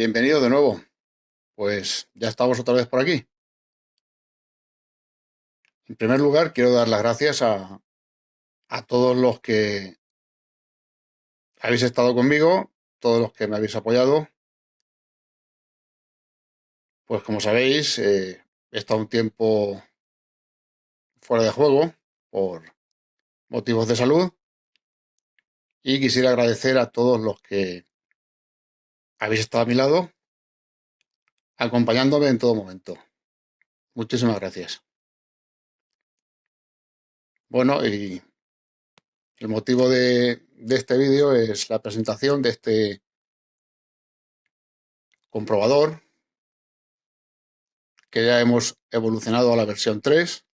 Bienvenido de nuevo. Pues ya estamos otra vez por aquí. En primer lugar, quiero dar las gracias a todos los que habéis estado conmigo, todos los que me habéis apoyado. Pues como sabéis, he estado un tiempo fuera de juego por motivos de salud y quisiera agradecer a todos los que habéis estado a mi lado, acompañándome en todo momento. Muchísimas gracias. Bueno, y el motivo de este vídeo es la presentación de este comprobador que ya hemos evolucionado a la versión 3,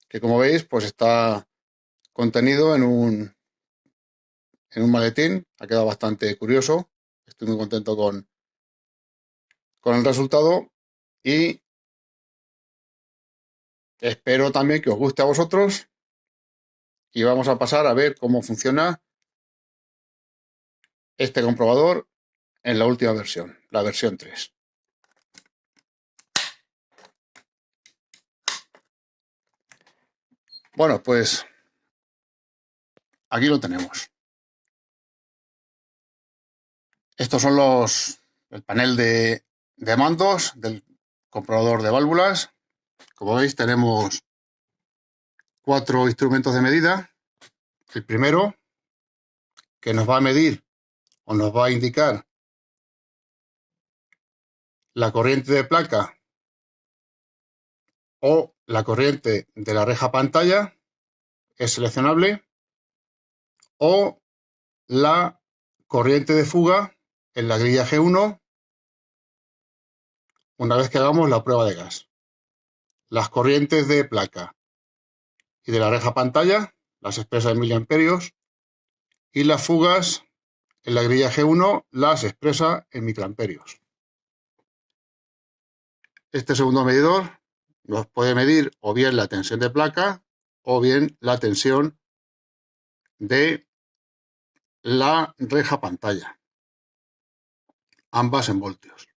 que como veis pues está contenido en un maletín. Ha quedado bastante curioso. Estoy muy contento con el resultado y espero también que os guste a vosotros, y vamos a pasar a ver cómo funciona este comprobador en la última versión, la versión 3. Bueno, pues aquí lo tenemos. Estos son el panel de mandos del comprobador de válvulas. Como veis, tenemos 4 instrumentos de medida. El primero, que nos va a medir o nos va a indicar la corriente de placa o la corriente de la reja pantalla, es seleccionable, o la corriente de fuga en la grilla G1 una vez que hagamos la prueba de gas. Las corrientes de placa y de la reja pantalla las expresa en miliamperios, y las fugas en la grilla G1 las expresa en microamperios. Este segundo medidor nos puede medir o bien la tensión de placa o bien la tensión de la reja pantalla, ambas en voltios.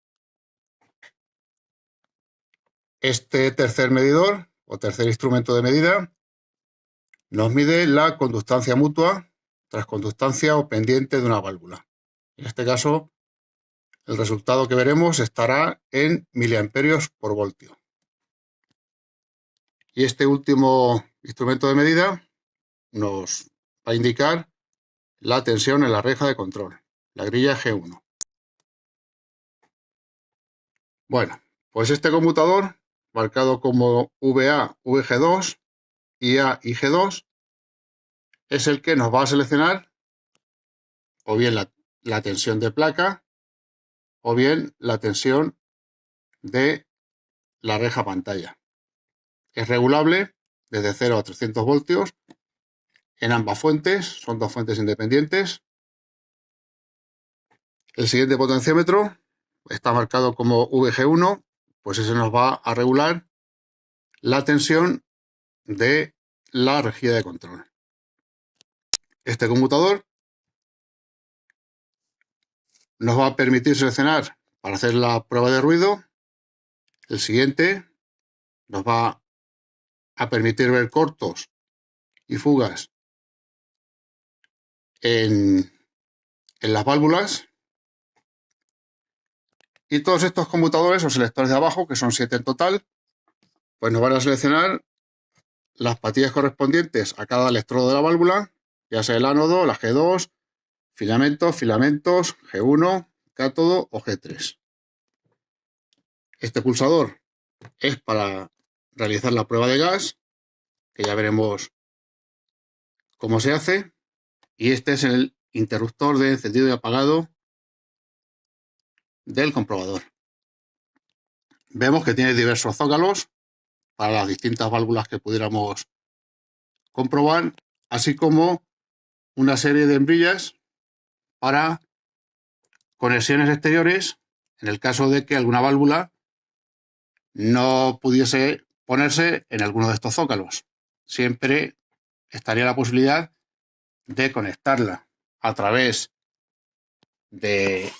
Este tercer medidor o tercer instrumento de medida nos mide la conductancia mutua, transconductancia o pendiente de una válvula. En este caso, el resultado que veremos estará en miliamperios por voltio. Y este último instrumento de medida nos va a indicar la tensión en la reja de control, la grilla G1. Bueno, pues este conmutador, marcado como VA, VG2, IA y G2, es el que nos va a seleccionar o bien la tensión de placa o bien la tensión de la reja pantalla. Es regulable desde 0 a 300 voltios en ambas fuentes, son dos fuentes independientes. El siguiente potenciómetro está marcado como VG1, pues ese nos va a regular la tensión de la rejilla de control. Este conmutador nos va a permitir seleccionar para hacer la prueba de ruido. El siguiente nos va a permitir ver cortos y fugas en las válvulas. Y todos estos conmutadores o selectores de abajo, que son 7 en total, pues nos van a seleccionar las patillas correspondientes a cada electrodo de la válvula, ya sea el ánodo, la G2, filamentos, G1, cátodo o G3. Este pulsador es para realizar la prueba de gas, que ya veremos cómo se hace, y este es el interruptor de encendido y apagado del comprobador. Vemos que tiene diversos zócalos para las distintas válvulas que pudiéramos comprobar, así como una serie de hembrillas para conexiones exteriores en el caso de que alguna válvula no pudiese ponerse en alguno de estos zócalos. Siempre estaría la posibilidad de conectarla a través de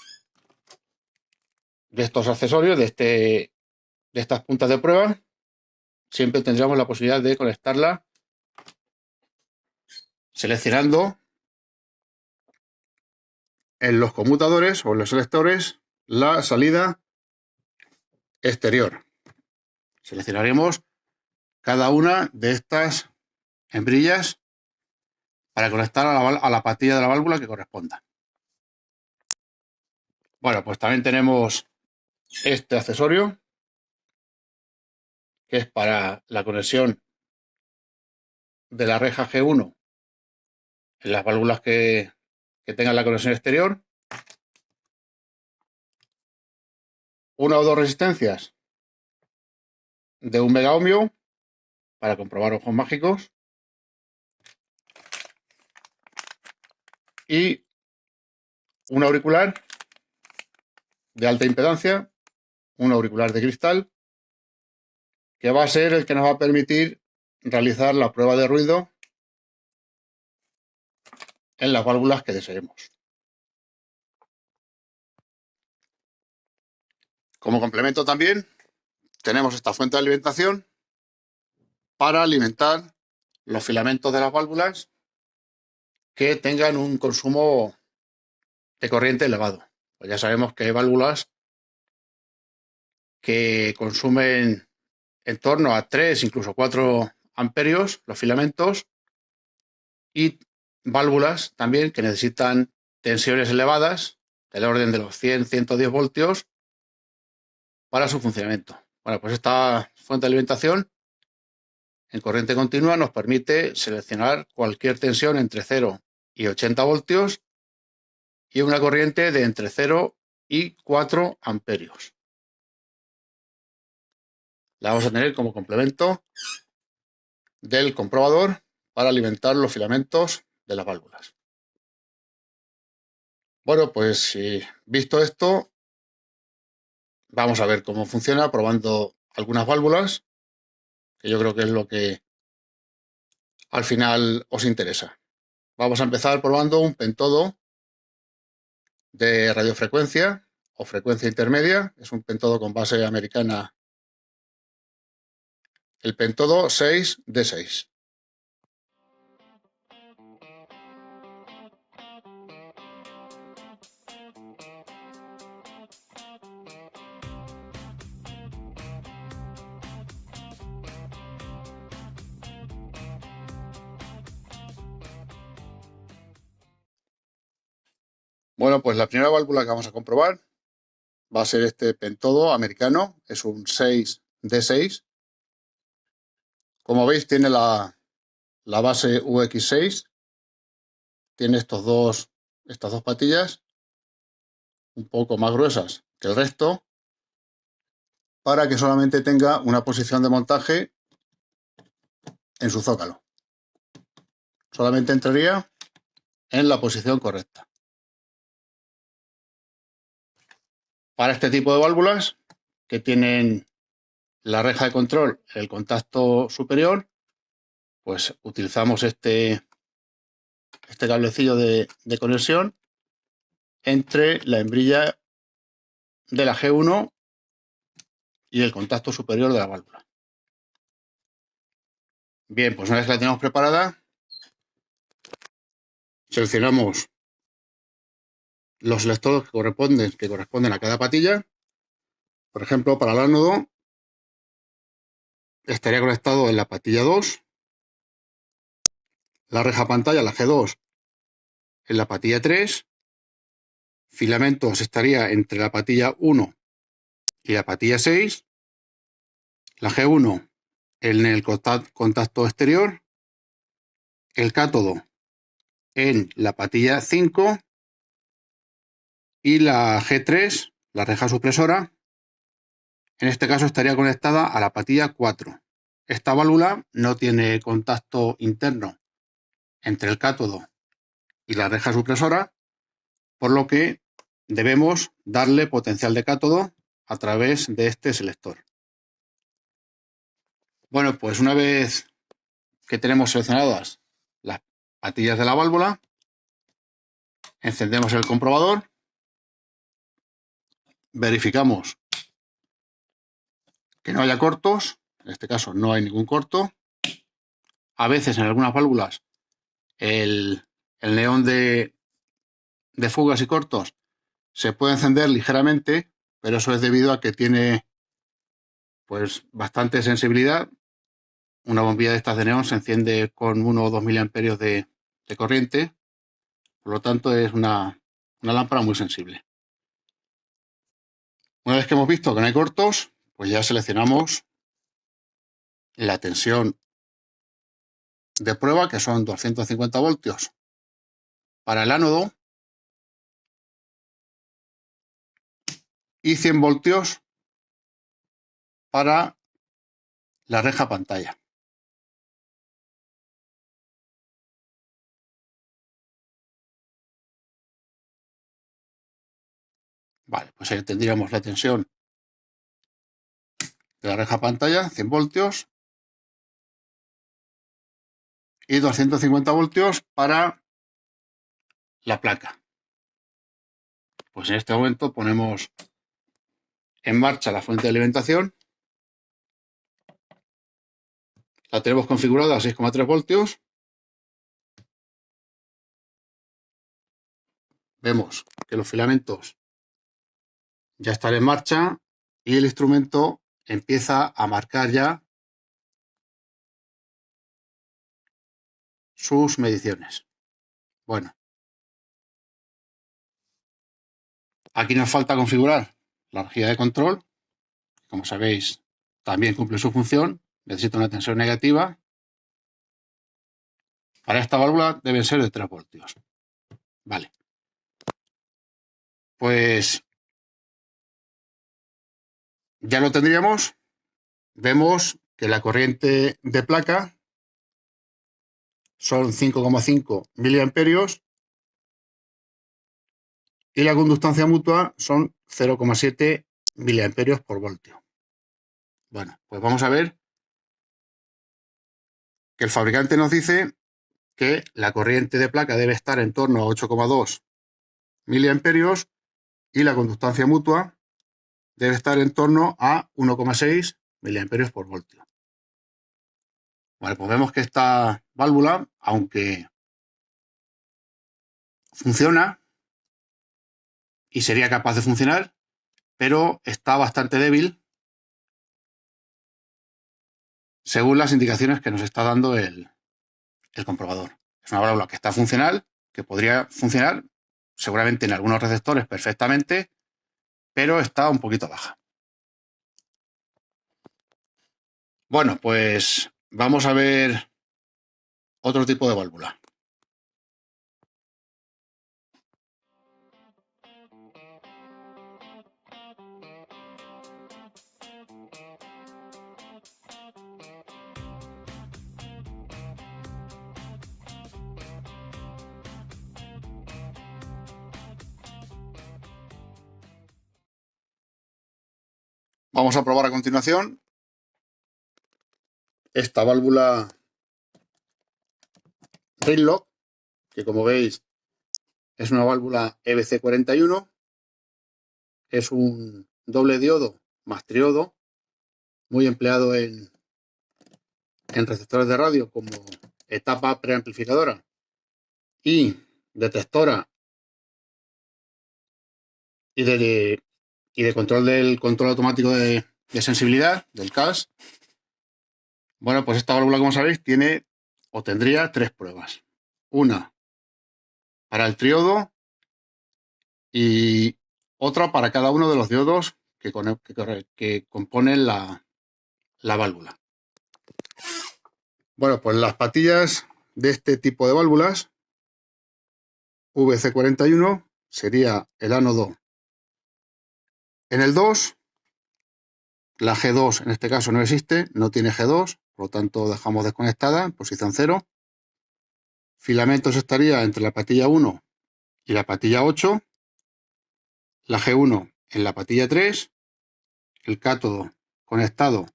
estos accesorios, de estas puntas de prueba, siempre tendríamos la posibilidad de conectarla seleccionando en los conmutadores o en los selectores la salida exterior. Seleccionaremos cada una de estas hembrillas para conectar a la patilla de la válvula que corresponda. Bueno, pues también tenemos este accesorio, que es para la conexión de la reja G1 en las válvulas que tengan la conexión exterior. Una o dos resistencias de 1 megaohmio para comprobar ojos mágicos. Y un auricular de alta impedancia, un auricular de cristal, que va a ser el que nos va a permitir realizar la prueba de ruido en las válvulas que deseemos. Como complemento también tenemos esta fuente de alimentación para alimentar los filamentos de las válvulas que tengan un consumo de corriente elevado. Pues ya sabemos que hay válvulas que consumen en torno a 3, incluso 4 amperios los filamentos, y válvulas también que necesitan tensiones elevadas del orden de los 100-110 voltios para su funcionamiento. Bueno, pues esta fuente de alimentación en corriente continua nos permite seleccionar cualquier tensión entre 0 y 80 voltios y una corriente de entre 0 y 4 amperios. La vamos a tener como complemento del comprobador para alimentar los filamentos de las válvulas. Bueno, pues visto esto, vamos a ver cómo funciona probando algunas válvulas, que yo creo que es lo que al final os interesa. Vamos a empezar probando un pentodo de radiofrecuencia o frecuencia intermedia. Es un pentodo con base americana, el pentodo 6D6. Bueno, pues la primera válvula que vamos a comprobar va a ser este pentodo americano, es un 6D6. Como veis, tiene la base UX6, tiene estas dos patillas un poco más gruesas que el resto, para que solamente tenga una posición de montaje en su zócalo. Solamente entraría en la posición correcta. Para este tipo de válvulas que tienen la reja de control en el contacto superior, pues utilizamos este cablecillo de conexión entre la hembrilla de la G1 y el contacto superior de la válvula. Bien, pues una vez que la tenemos preparada, seleccionamos los selectores que corresponden a cada patilla. Por ejemplo, para el ánodo estaría conectado en la patilla 2, la reja pantalla, la G2, en la patilla 3, filamentos estaría entre la patilla 1 y la patilla 6, la G1 en el contacto exterior, el cátodo en la patilla 5 y la G3, la reja supresora, en este caso estaría conectada a la patilla 4. Esta válvula no tiene contacto interno entre el cátodo y la reja supresora, por lo que debemos darle potencial de cátodo a través de este selector. Bueno, pues una vez que tenemos seleccionadas las patillas de la válvula, encendemos el comprobador, verificamos que no haya cortos. En este caso no hay ningún corto. A veces en algunas válvulas el neón de fugas y cortos se puede encender ligeramente, pero eso es debido a que tiene pues bastante sensibilidad. Una bombilla de estas de neón se enciende con 1 o 2 miliamperios de corriente, por lo tanto es una lámpara muy sensible. Una vez que hemos visto que no hay cortos, pues ya seleccionamos la tensión de prueba, que son 250 voltios para el ánodo y 100 voltios para la reja pantalla. Vale, pues ahí tendríamos la tensión de la reja pantalla, 100 voltios, y 250 voltios para la placa. Pues en este momento ponemos en marcha la fuente de alimentación. La tenemos configurada a 6,3 voltios. Vemos que los filamentos ya están en marcha y el instrumento empieza a marcar ya sus mediciones. Bueno, aquí nos falta configurar la rejilla de control. Como sabéis, también cumple su función. Necesita una tensión negativa. Para esta válvula deben ser de 3 voltios. Vale. Pues ya lo tendríamos. Vemos que la corriente de placa son 5,5 miliamperios y la conductancia mutua son 0,7 miliamperios por voltio. Bueno, pues vamos a ver que el fabricante nos dice que la corriente de placa debe estar en torno a 8,2 miliamperios y la conductancia mutua debe estar en torno a 1,6 miliamperios por voltio. Vale, pues vemos que esta válvula, aunque funciona y sería capaz de funcionar, pero está bastante débil según las indicaciones que nos está dando el comprobador. Es una válvula que está funcional, que podría funcionar seguramente en algunos receptores perfectamente, pero está un poquito baja. Bueno, pues vamos a ver otro tipo de válvula. Vamos a probar a continuación esta válvula Ringlock, que como veis es una válvula EBC41, es un doble diodo más triodo, muy empleado en receptores de radio como etapa preamplificadora y detectora y de control del control automático de sensibilidad, del CAS. Bueno, pues esta válvula, como sabéis, tiene o tendría 3 pruebas. Una para el triodo y otra para cada uno de los diodos que componen la válvula. Bueno, pues las patillas de este tipo de válvulas, VC41, sería el ánodo en el 2. La G2 en este caso no existe, no tiene G2, por lo tanto dejamos desconectada en posición 0. Filamentos estaría entre la patilla 1 y la patilla 8. La G1 en la patilla 3. El cátodo conectado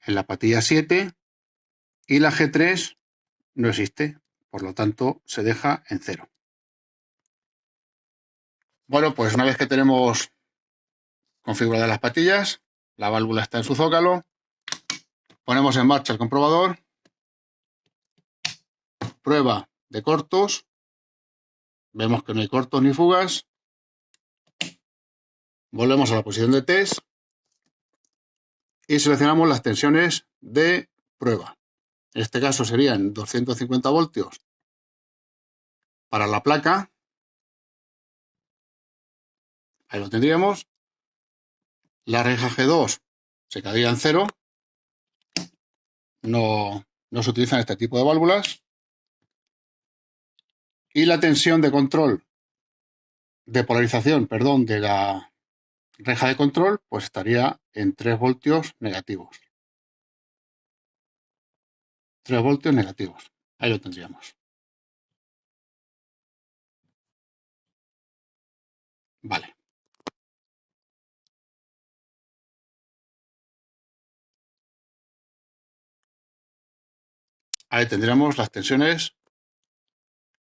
en la patilla 7. Y la G3 no existe, por lo tanto se deja en 0. Bueno, pues una vez que tenemos configuradas las patillas, la válvula está en su zócalo, ponemos en marcha el comprobador, prueba de cortos, vemos que no hay cortos ni fugas, volvemos a la posición de test y seleccionamos las tensiones de prueba. En este caso serían 250 voltios para la placa, ahí lo tendríamos. La reja G2 se quedaría en 0, no se utilizan este tipo de válvulas. Y la tensión de control, de polarización, perdón, de la reja de control, pues estaría en 3 voltios negativos. 3 voltios negativos. Ahí lo tendríamos. Vale. Ahí tendríamos las tensiones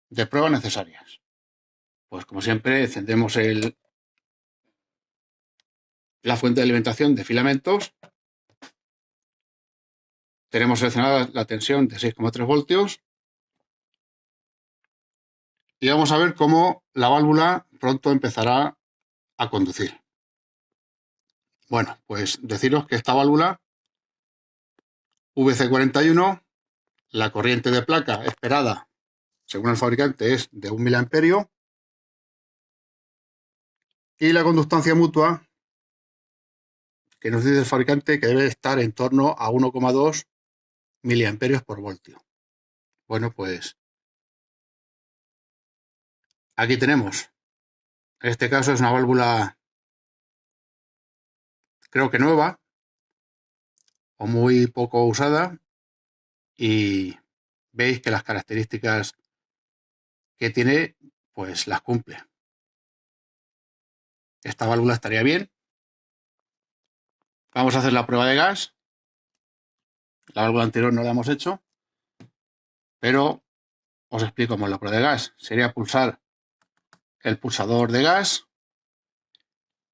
de prueba necesarias. Pues como siempre, encendemos la fuente de alimentación de filamentos. Tenemos seleccionada la tensión de 6,3 voltios. Y vamos a ver cómo la válvula pronto empezará a conducir. Bueno, pues deciros que esta válvula VC41, la corriente de placa esperada según el fabricante es de 1 miliamperio y la conductancia mutua que nos dice el fabricante que debe estar en torno a 1,2 miliamperios por voltio. Bueno, pues aquí tenemos. En este caso es una válvula, creo que nueva o muy poco usada, y veis que las características que tiene, pues las cumple. Esta válvula estaría bien. Vamos a hacer la prueba de gas. La válvula anterior no la hemos hecho, pero os explico cómo es la prueba de gas. Sería pulsar el pulsador de gas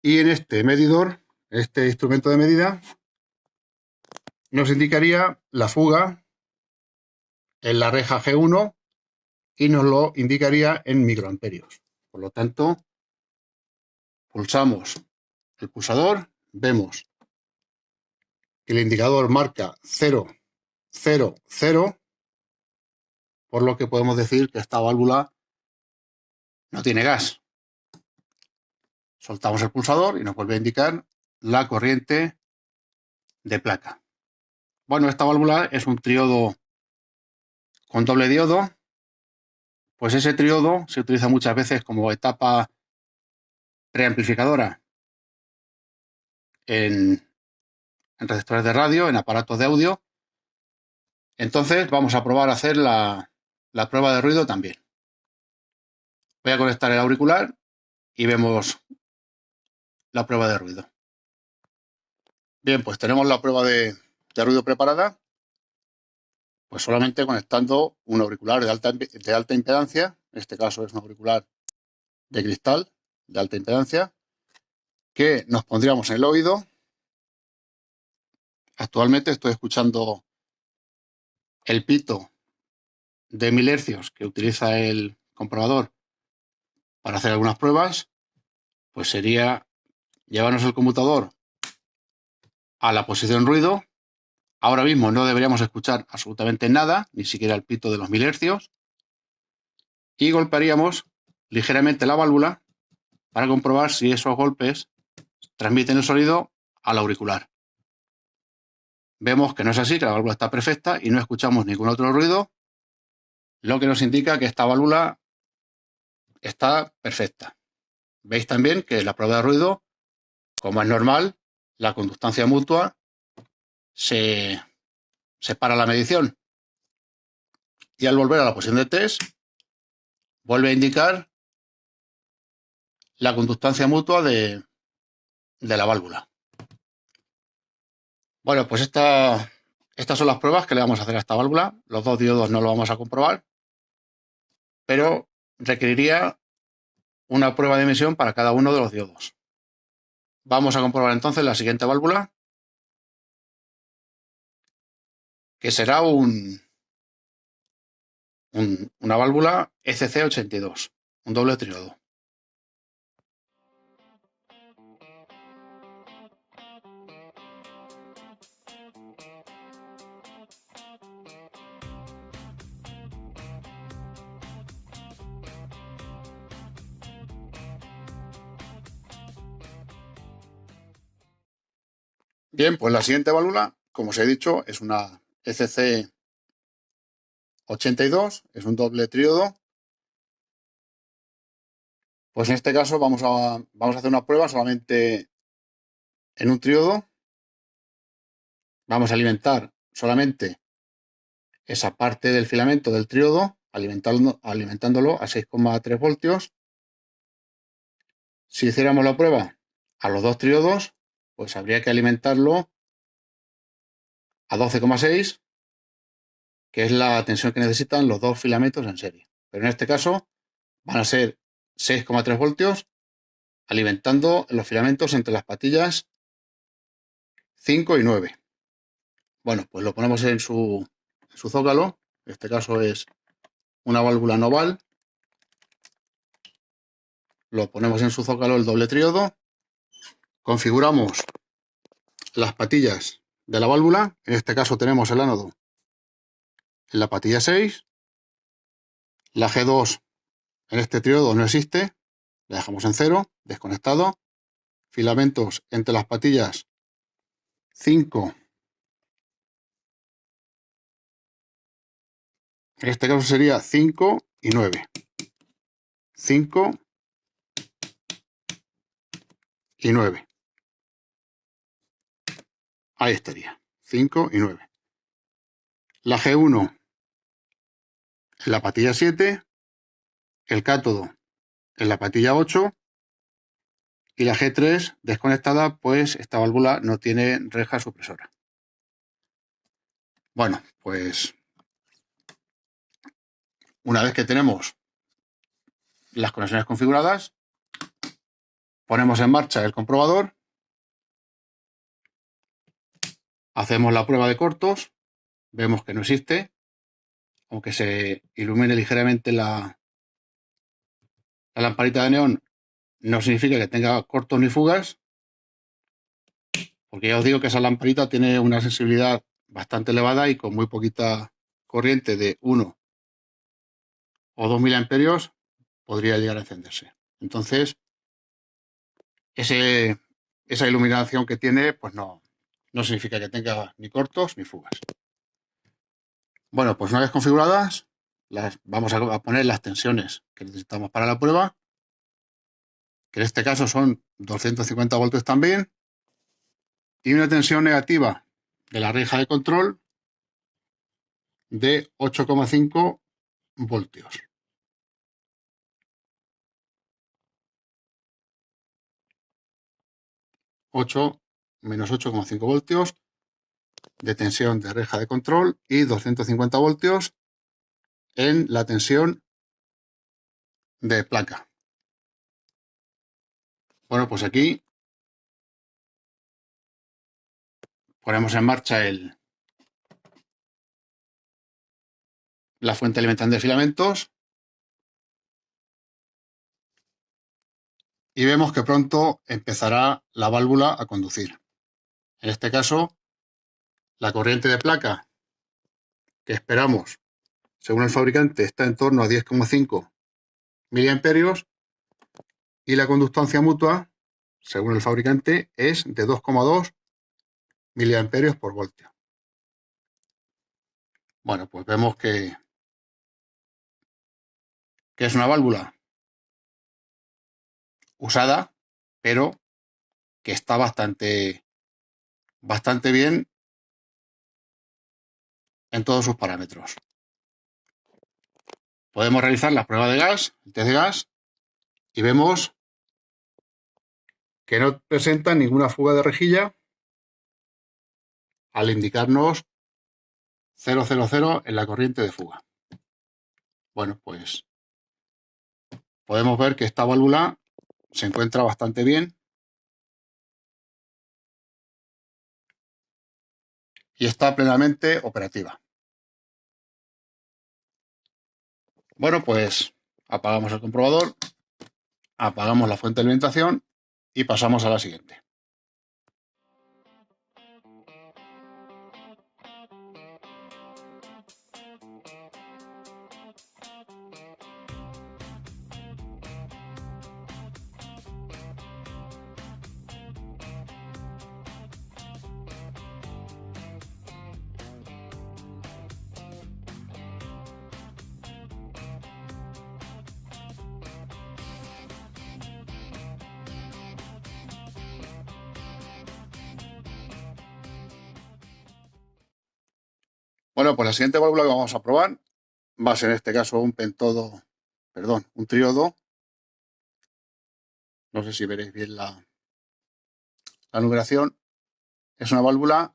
y en este medidor, este instrumento de medida, nos indicaría la fuga en la reja G1 y nos lo indicaría en microamperios. Por lo tanto, pulsamos el pulsador, vemos que el indicador marca 0, 0, 0, por lo que podemos decir que esta válvula no tiene gas. Soltamos el pulsador y nos vuelve a indicar la corriente de placa. Bueno, esta válvula es un triodo con doble diodo, pues ese triodo se utiliza muchas veces como etapa preamplificadora en receptores de radio, en aparatos de audio. Entonces vamos a probar a hacer la prueba de ruido también. Voy a conectar el auricular y vemos la prueba de ruido. Bien, pues tenemos la prueba de ruido preparada, pues solamente conectando un auricular de alta impedancia. En este caso es un auricular de cristal de alta impedancia que nos pondríamos en el oído. Actualmente estoy escuchando el pito de 1000 hercios que utiliza el comprobador para hacer algunas pruebas. Pues sería llevarnos el conmutador a la posición ruido. Ahora mismo no deberíamos escuchar absolutamente nada, ni siquiera el pito de los 1000 hercios, y golpearíamos ligeramente la válvula para comprobar si esos golpes transmiten el sonido al auricular. Vemos que no es así, que la válvula está perfecta y no escuchamos ningún otro ruido, lo que nos indica que esta válvula está perfecta. Veis también que en la prueba de ruido, como es normal, la conductancia mutua se para la medición. Y al volver a la posición de test, vuelve a indicar la conductancia mutua de la válvula. Bueno, pues estas son las pruebas que le vamos a hacer a esta válvula. Los dos diodos no lo vamos a comprobar, pero requeriría una prueba de emisión para cada uno de los diodos. Vamos a comprobar entonces la siguiente válvula, que será una válvula ECC82, un doble triodo. Bien, pues la siguiente válvula, como os he dicho, es una ECC82, es un doble triodo. Pues en este caso vamos a hacer una prueba solamente en un triodo. Vamos a alimentar solamente esa parte del filamento del triodo, alimentándolo a 6,3 voltios. Si hiciéramos la prueba a los dos triodos, pues habría que alimentarlo a 12,6, que es la tensión que necesitan los dos filamentos en serie. Pero en este caso van a ser 6,3 voltios alimentando los filamentos entre las patillas 5 y 9. Bueno, pues lo ponemos en su zócalo. En este caso es una válvula Noval. Lo ponemos en su zócalo el doble triodo. Configuramos las patillas de la válvula. En este caso tenemos el ánodo en la patilla 6. La G2 en este triodo no existe. La dejamos en 0, desconectado. Filamentos entre las patillas 5. En este caso sería 5 y 9. 5 y 9. Ahí estaría. 5 y 9. La G1 en la patilla 7. El cátodo en la patilla 8. Y la G3 desconectada, pues esta válvula no tiene reja supresora. Bueno, pues una vez que tenemos las conexiones configuradas, ponemos en marcha el comprobador, hacemos la prueba de cortos, vemos que no existe, aunque se ilumine ligeramente la lamparita de neón, no significa que tenga cortos ni fugas, porque ya os digo que esa lamparita tiene una sensibilidad bastante elevada y con muy poquita corriente de 1 o 2 miliamperios podría llegar a encenderse. Entonces, esa iluminación que tiene, pues no significa que tenga ni cortos ni fugas. Bueno, pues una vez configuradas, vamos a poner las tensiones que necesitamos para la prueba, que en este caso son 250 voltios también, y una tensión negativa de la reja de control de 8,5 voltios. Menos 8,5 voltios de tensión de reja de control y 250 voltios en la tensión de placa. Bueno, pues aquí ponemos en marcha la fuente alimentante de filamentos y vemos que pronto empezará la válvula a conducir. En este caso, la corriente de placa que esperamos, según el fabricante, está en torno a 10,5 miliamperios y la conductancia mutua, según el fabricante, es de 2,2 miliamperios por voltio. Bueno, pues vemos que es una válvula usada, pero que está bastante bien en todos sus parámetros. Podemos realizar la prueba de gas, el test de gas, y vemos que no presenta ninguna fuga de rejilla al indicarnos 000 en la corriente de fuga. Bueno, pues podemos ver que esta válvula se encuentra bastante bien y está plenamente operativa. Bueno, pues apagamos el comprobador, apagamos la fuente de alimentación y pasamos a la siguiente. Bueno, pues la siguiente válvula que vamos a probar va a ser en este caso un triodo. No sé si veréis bien la numeración. Es una válvula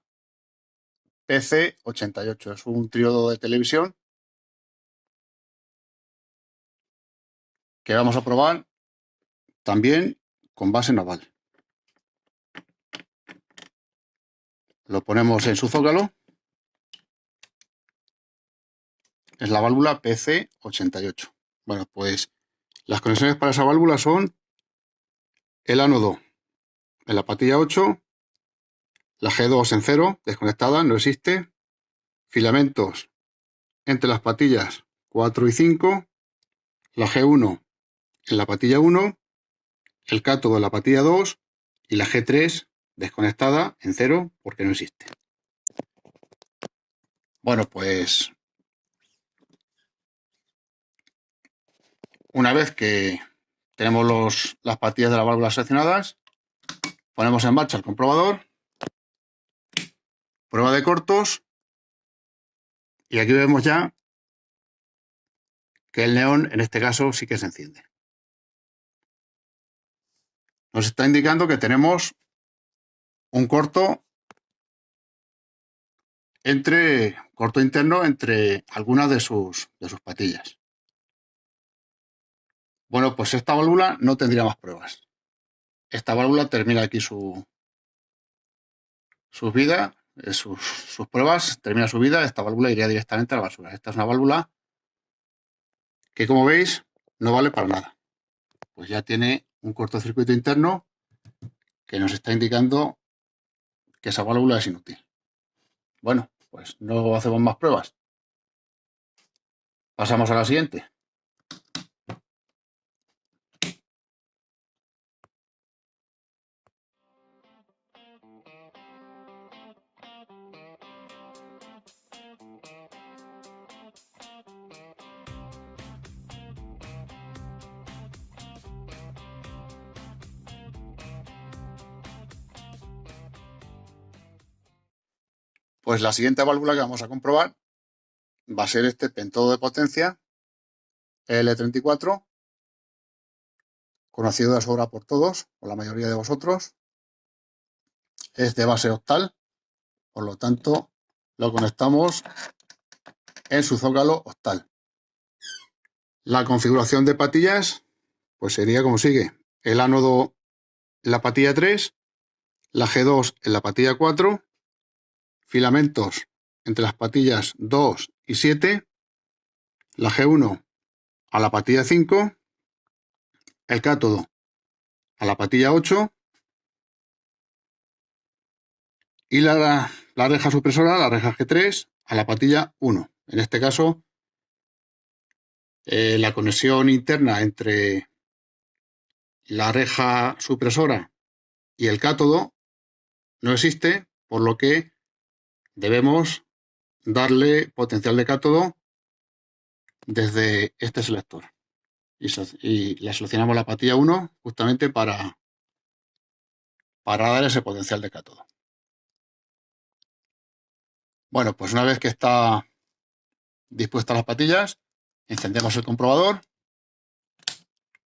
PC88, es un triodo de televisión que vamos a probar también con base naval. Lo ponemos en su zócalo. Es la válvula PC88. Bueno, pues las conexiones para esa válvula son el ánodo en la patilla 8, la G2 en 0, desconectada, no existe, filamentos entre las patillas 4 y 5, la G1 en la patilla 1, el cátodo en la patilla 2 y la G3 desconectada en 0 porque no existe. Bueno, pues una vez que tenemos las patillas de la válvula seleccionadas, ponemos en marcha el comprobador, prueba de cortos, y aquí vemos ya que el neón en este caso sí que se enciende. Nos está indicando que tenemos un corto interno entre algunas de sus patillas. Bueno, pues esta válvula no tendría más pruebas. Esta válvula termina aquí su vida, sus pruebas, termina su vida. Esta válvula iría directamente a la basura. Esta es una válvula que, como veis, no vale para nada. Pues ya tiene un cortocircuito interno que nos está indicando que esa válvula es inútil. Bueno, pues no hacemos más pruebas. Pasamos a la siguiente. Pues la siguiente válvula que vamos a comprobar va a ser este pentodo de potencia L34, conocido de sobra por todos, por la mayoría de vosotros. Es de base octal, por lo tanto lo conectamos en su zócalo octal. La configuración de patillas pues sería como sigue: el ánodo en la patilla 3, la G2 en la patilla 4, filamentos entre las patillas 2 y 7, la G1 a la patilla 5, el cátodo a la patilla 8 y la reja supresora, la reja G3, a la patilla 1. En este caso, la conexión interna entre la reja supresora y el cátodo no existe, por lo que debemos darle potencial de cátodo desde este selector. Y le seleccionamos la patilla 1 justamente para dar ese potencial de cátodo. Bueno, pues una vez que está dispuestas las patillas, encendemos el comprobador,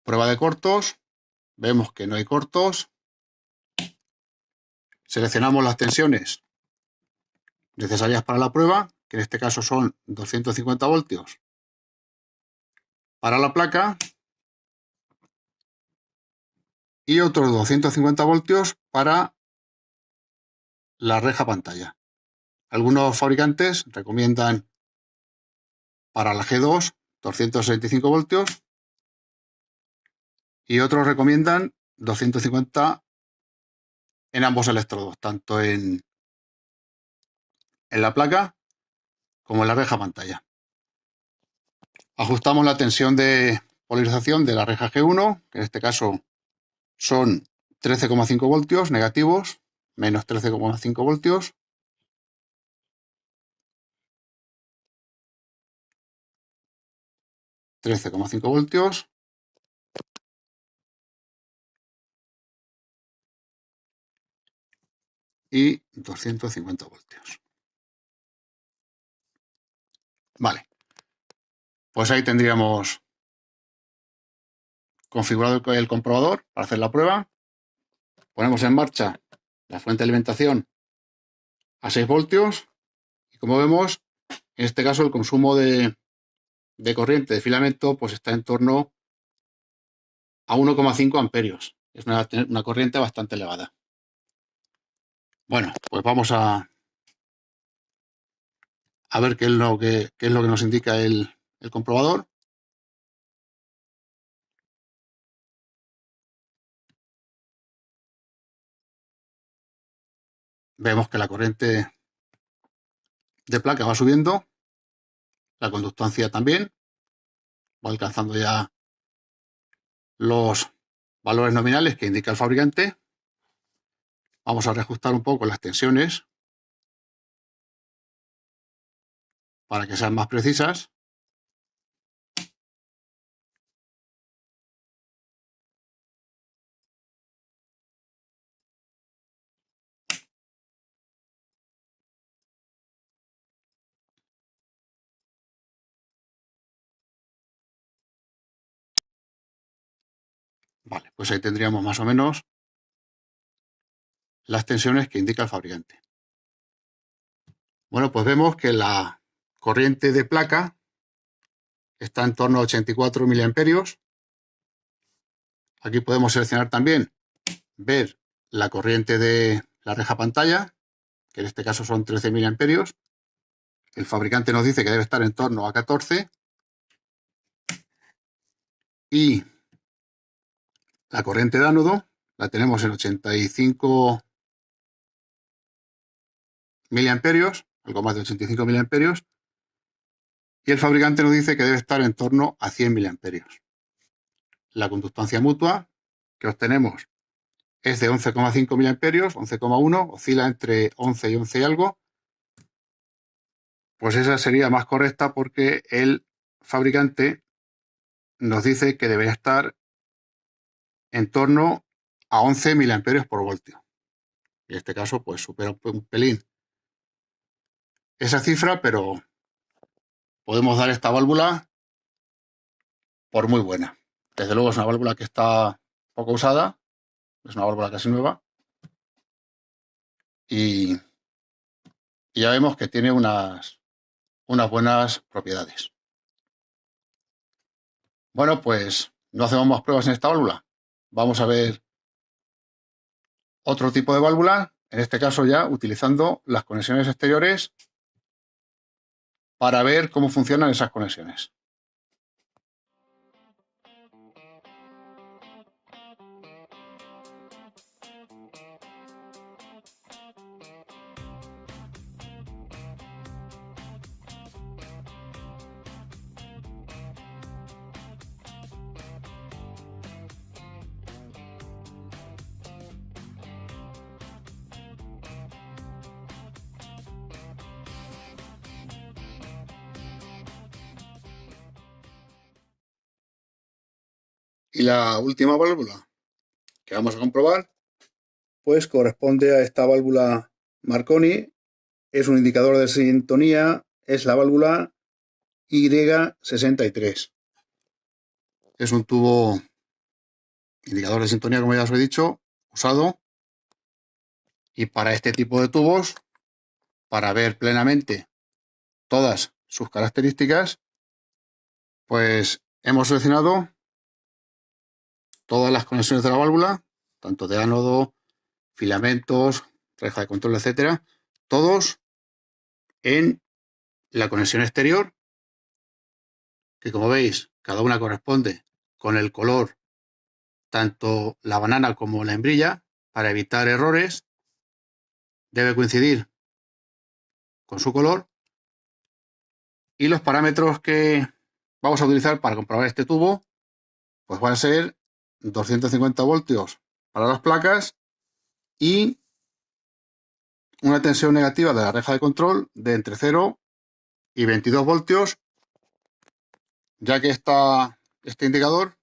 prueba de cortos, vemos que no hay cortos, seleccionamos las tensiones necesarias para la prueba, que en este caso son 250 voltios para la placa y otros 250 voltios para la reja pantalla. Algunos fabricantes recomiendan para la G2 265 voltios y otros recomiendan 250 en ambos electrodos, tanto en la placa como en la reja pantalla. Ajustamos la tensión de polarización de la reja G1, que en este caso son 13,5 voltios negativos, menos 13,5 voltios. $13,5 y 250 voltios. Vale, pues ahí tendríamos configurado el comprobador para hacer la prueba. Ponemos en marcha la fuente de alimentación a 6 voltios y como vemos, en este caso el consumo de corriente de filamento pues está en torno a 1,5 amperios. Es una corriente bastante elevada. Bueno, pues vamos a ver qué es lo que nos indica el comprobador. Vemos que la corriente de placa va subiendo, la conductancia también, va alcanzando ya los valores nominales que indica el fabricante. Vamos a reajustar un poco las tensiones para que sean más precisas. Vale, pues ahí tendríamos más o menos las tensiones que indica el fabricante. Bueno, pues vemos que la corriente de placa está en torno a 84 miliamperios. Aquí podemos seleccionar también, ver la corriente de la reja pantalla, que en este caso son 13 miliamperios. El fabricante nos dice que debe estar en torno a 14. Y la corriente de ánodo la tenemos en 85 miliamperios, algo más de 85 miliamperios. Y el fabricante nos dice que debe estar en torno a 100 miliamperios. La conductancia mutua que obtenemos es de 11,5 miliamperios, 11,1, oscila entre 11 y 11 y algo. Pues esa sería más correcta porque el fabricante nos dice que debería estar en torno a 11 miliamperios por voltio. En este caso, pues supera un pelín esa cifra, pero podemos dar esta válvula por muy buena. Desde luego es una válvula que está poco usada, es una válvula casi nueva y ya vemos que tiene unas buenas propiedades. Bueno, pues no hacemos más pruebas en esta válvula. Vamos a ver otro tipo de válvula, en este caso ya utilizando las conexiones exteriores para ver cómo funcionan esas conexiones. Y la última válvula que vamos a comprobar, pues corresponde a esta válvula Marconi. Es un indicador de sintonía, es la válvula Y63. Es un tubo indicador de sintonía, como ya os he dicho, usado. Y para este tipo de tubos, para ver plenamente todas sus características, pues hemos seleccionado todas las conexiones de la válvula, tanto de ánodo, filamentos, reja de control, etcétera, todos en la conexión exterior, que como veis, cada una corresponde con el color, tanto la banana como la hembrilla. Para evitar errores, debe coincidir con su color. Y los parámetros que vamos a utilizar para comprobar este tubo, pues van a ser 250 voltios para las placas y una tensión negativa de la reja de control de entre 0 y 22 voltios, ya que este indicador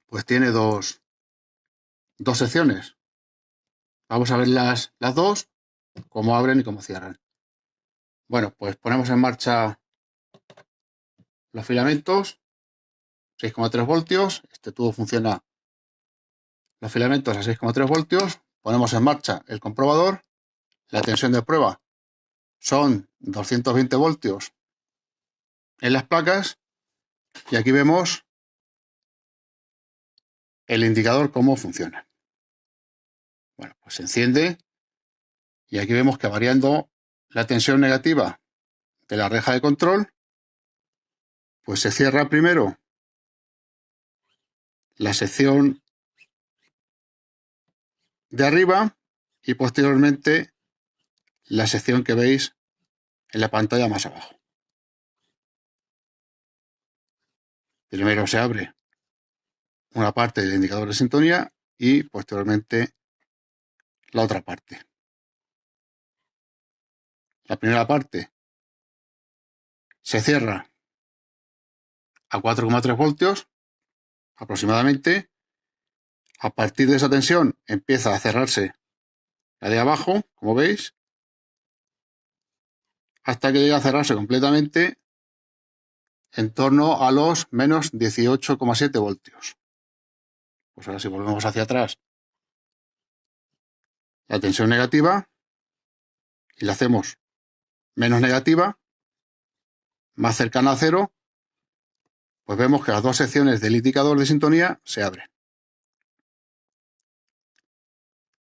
pues tiene dos secciones. Vamos a ver las dos, cómo abren y cómo cierran. Bueno, pues ponemos en marcha los filamentos, 6,3 voltios. Este tubo funciona los filamentos a 6,3 voltios. Ponemos en marcha el comprobador. La tensión de prueba son 220 voltios en las placas. Y aquí vemos el indicador cómo funciona. Bueno, pues se enciende y aquí vemos que variando la tensión negativa de la reja de control, pues se cierra primero la sección de arriba y posteriormente la sección que veis en la pantalla más abajo. Primero se abre una parte del indicador de sintonía y posteriormente la otra parte. La primera parte se cierra a 4,3 voltios aproximadamente. A partir de esa tensión empieza a cerrarse la de abajo, como veis, hasta que llega a cerrarse completamente en torno a los menos 18,7 voltios. Pues ahora si volvemos hacia atrás, la tensión negativa, y la hacemos menos negativa, más cercana a cero, pues vemos que las dos secciones del indicador de sintonía se abren.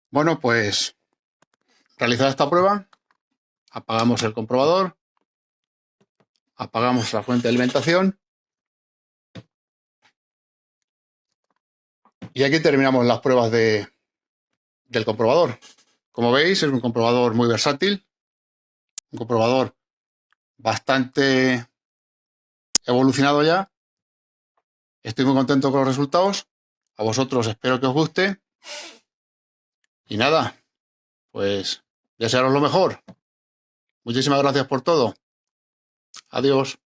Bueno, pues realizada esta prueba, apagamos el comprobador, apagamos la fuente de alimentación y aquí terminamos las pruebas del comprobador. Como veis, es un comprobador muy versátil, un comprobador bastante evolucionado ya. Estoy muy contento con los resultados. A vosotros espero que os guste. Y nada, pues desearos lo mejor. Muchísimas gracias por todo. Adiós.